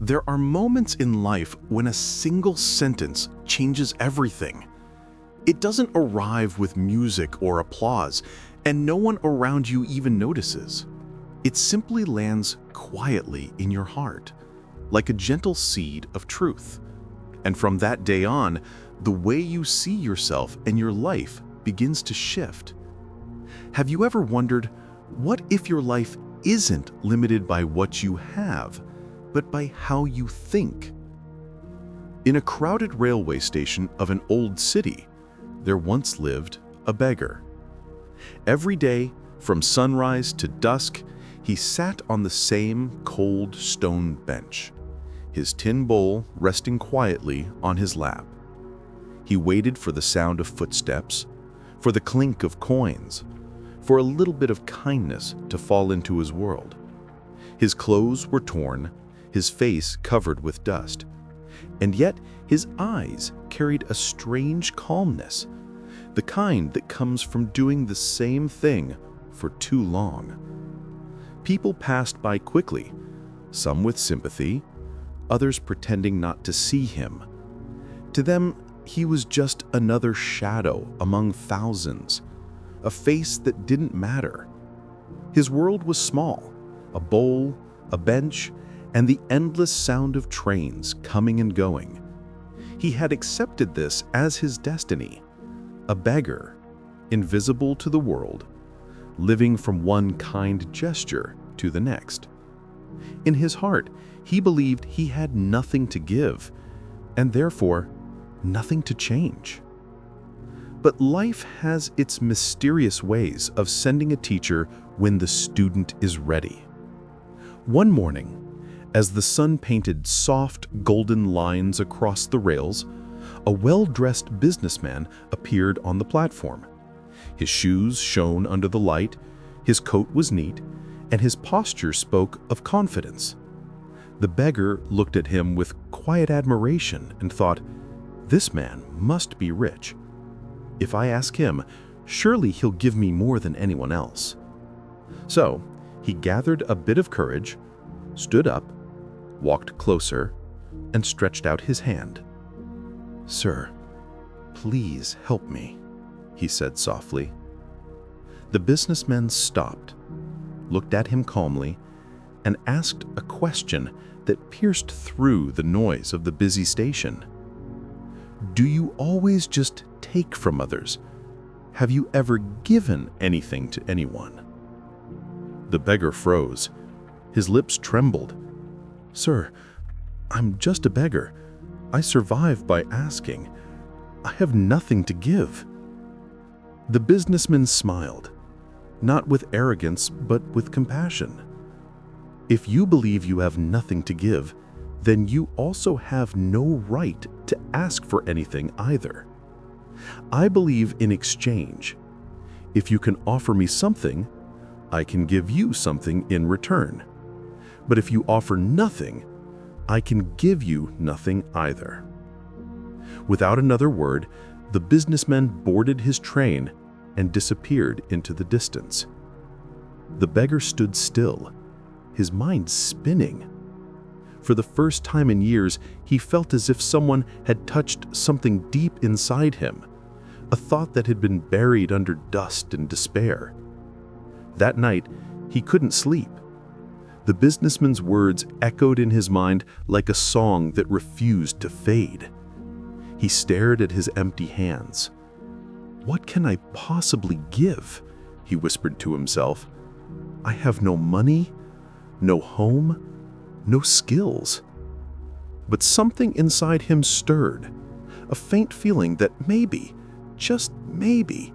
There are moments in life when a single sentence changes everything. It doesn't arrive with music or applause, and no one around you even notices. It simply lands quietly in your heart, like a gentle seed of truth. And from that day on, the way you see yourself and your life begins to shift. Have you ever wondered, what if your life isn't limited by what you have, but by how you think? In a crowded railway station of an old city, there once lived a beggar. Every day, from sunrise to dusk, he sat on the same cold stone bench, his tin bowl resting quietly on his lap. He waited for the sound of footsteps, for the clink of coins, for a little bit of kindness to fall into his world. His clothes were torn, his face covered with dust, and yet his eyes carried a strange calmness, the kind that comes from doing the same thing for too long. People passed by quickly, some with sympathy, others pretending not to see him. To them, he was just another shadow among thousands, a face that didn't matter. His world was small, a bowl, a bench, and the endless sound of trains coming and going. He had accepted this as his destiny, a beggar, invisible to the world, living from one kind gesture to the next. In his heart, he believed he had nothing to give, and therefore nothing to change. But life has its mysterious ways of sending a teacher when the student is ready. One morning, as the sun painted soft golden lines across the rails, a well-dressed businessman appeared on the platform. His shoes shone under the light, his coat was neat, and his posture spoke of confidence. The beggar looked at him with quiet admiration and thought, "This man must be rich. If I ask him, surely he'll give me more than anyone else." So he gathered a bit of courage, stood up, walked closer, and stretched out his hand. "Sir, please help me," he said softly. The businessman stopped, looked at him calmly, and asked a question that pierced through the noise of the busy station. "Do you always just take from others? Have you ever given anything to anyone?" The beggar froze. His lips trembled. "Sir, I'm just a beggar. I survive by asking. I have nothing to give." The businessman smiled, not with arrogance, but with compassion. "If you believe you have nothing to give, then you also have no right to ask for anything either. I believe in exchange. If you can offer me something, I can give you something in return. But if you offer nothing, I can give you nothing either." Without another word, the businessman boarded his train and disappeared into the distance. The beggar stood still, his mind spinning. For the first time in years, he felt as if someone had touched something deep inside him, a thought that had been buried under dust and despair. That night, he couldn't sleep. The businessman's words echoed in his mind like a song that refused to fade. He stared at his empty hands. "What can I possibly give?" he whispered to himself. "I have no money, no home, no skills." But something inside him stirred, a faint feeling that maybe, just maybe,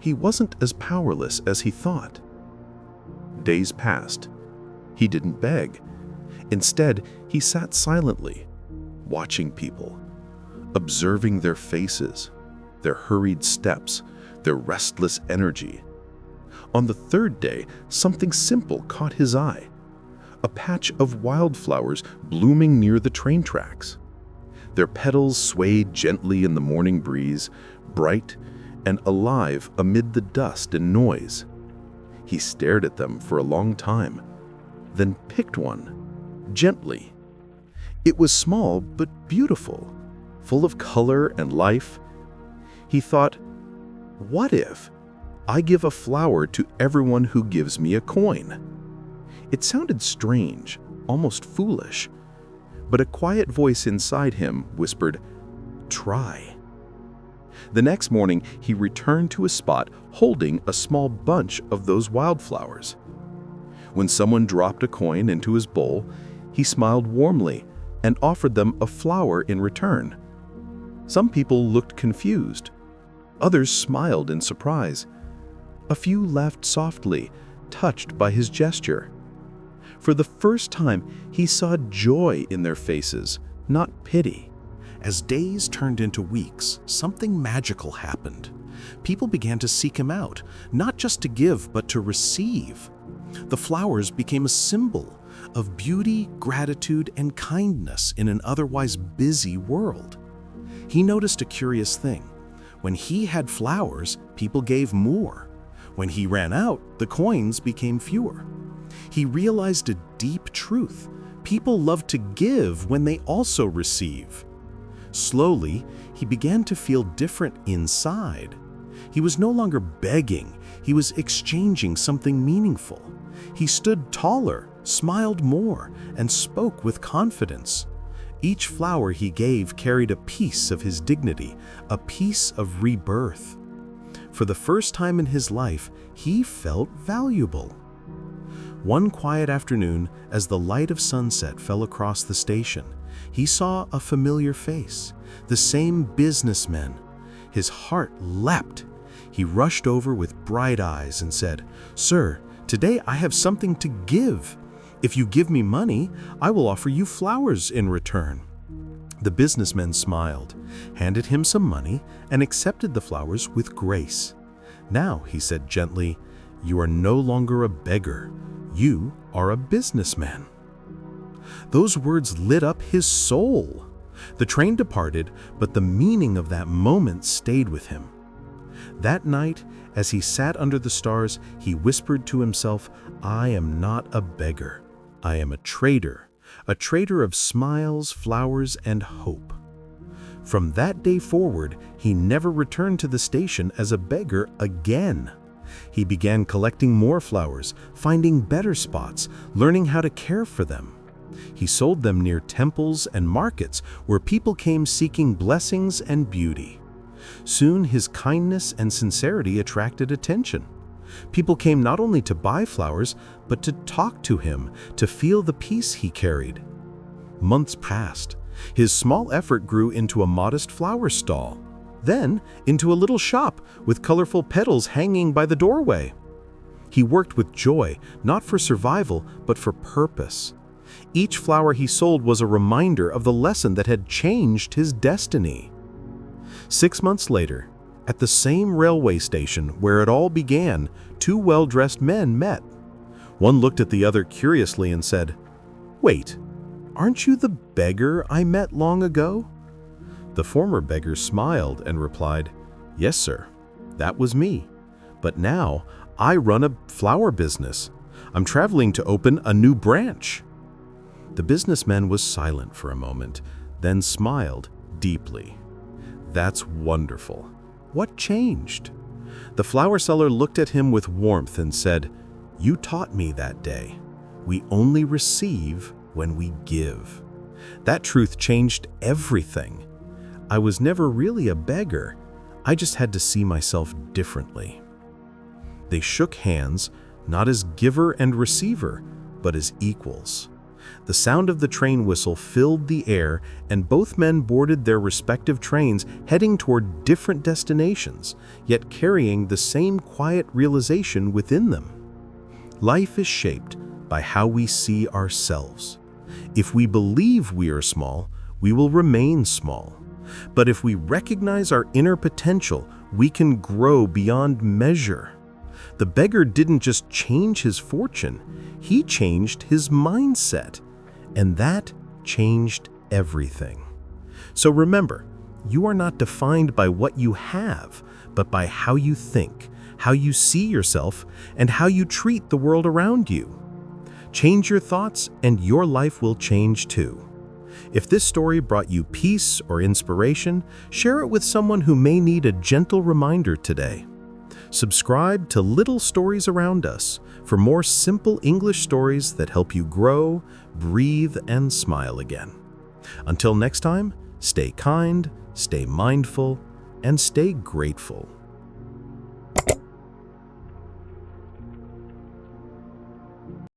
he wasn't as powerless as he thought. Days passed. He didn't beg. Instead, he sat silently, watching people, observing their faces, their hurried steps, their restless energy. On the third day, something simple caught his eye. A patch of wildflowers blooming near the train tracks. Their petals swayed gently in the morning breeze, bright and alive amid the dust and noise. He stared at them for a long time, then picked one, gently. It was small but beautiful, full of color and life. He thought, what if I give a flower to everyone who gives me a coin? It sounded strange, almost foolish, but a quiet voice inside him whispered, try. The next morning, he returned to a spot holding a small bunch of those wildflowers. When someone dropped a coin into his bowl, he smiled warmly and offered them a flower in return. Some people looked confused. Others smiled in surprise. A few laughed softly, touched by his gesture. For the first time, he saw joy in their faces, not pity. As days turned into weeks, something magical happened. People began to seek him out, not just to give, but to receive. The flowers became a symbol of beauty, gratitude, and kindness in an otherwise busy world. He noticed a curious thing. When he had flowers, people gave more. When he ran out, the coins became fewer. He realized a deep truth. People love to give when they also receive. Slowly, he began to feel different inside. He was no longer begging, he was exchanging something meaningful. He stood taller, smiled more, and spoke with confidence. Each flower he gave carried a piece of his dignity, a piece of rebirth. For the first time in his life, he felt valuable. One quiet afternoon, as the light of sunset fell across the station, he saw a familiar face, the same businessman. His heart leapt. He rushed over with bright eyes and said, "Sir, today I have something to give. If you give me money, I will offer you flowers in return." The businessman smiled, handed him some money, and accepted the flowers with grace. "Now," he said gently, "you are no longer a beggar. You are a businessman." Those words lit up his soul. The train departed, but the meaning of that moment stayed with him. That night, as he sat under the stars, he whispered to himself, "I am not a beggar. I am a trader of smiles, flowers, and hope." From that day forward, he never returned to the station as a beggar again. He began collecting more flowers, finding better spots, learning how to care for them. He sold them near temples and markets where people came seeking blessings and beauty. Soon his kindness and sincerity attracted attention. People came not only to buy flowers, but to talk to him, to feel the peace he carried. Months passed. His small effort grew into a modest flower stall, then into a little shop with colorful petals hanging by the doorway. He worked with joy, not for survival, but for purpose. Each flower he sold was a reminder of the lesson that had changed his destiny. 6 months later, at the same railway station where it all began, two well-dressed men met. One looked at the other curiously and said, "Wait, aren't you the beggar I met long ago?" The former beggar smiled and replied, "Yes, sir, that was me. But now I run a flower business. I'm traveling to open a new branch." The businessman was silent for a moment, then smiled deeply. "That's wonderful. What changed?" The flower seller looked at him with warmth and said, "You taught me that day. We only receive when we give." That truth changed everything. I was never really a beggar. I just had to see myself differently. They shook hands, not as giver and receiver, but as equals. The sound of the train whistle filled the air, and both men boarded their respective trains, heading toward different destinations, yet carrying the same quiet realization within them. Life is shaped by how we see ourselves. If we believe we are small, we will remain small. But if we recognize our inner potential, we can grow beyond measure. The beggar didn't just change his fortune, he changed his mindset, and that changed everything. So remember, you are not defined by what you have, but by how you think, how you see yourself, and how you treat the world around you. Change your thoughts, and your life will change too. If this story brought you peace or inspiration, share it with someone who may need a gentle reminder today. Subscribe to Little Stories Around Us for more simple English stories that help you grow, breathe, and smile again. Until next time, stay kind, stay mindful, and stay grateful.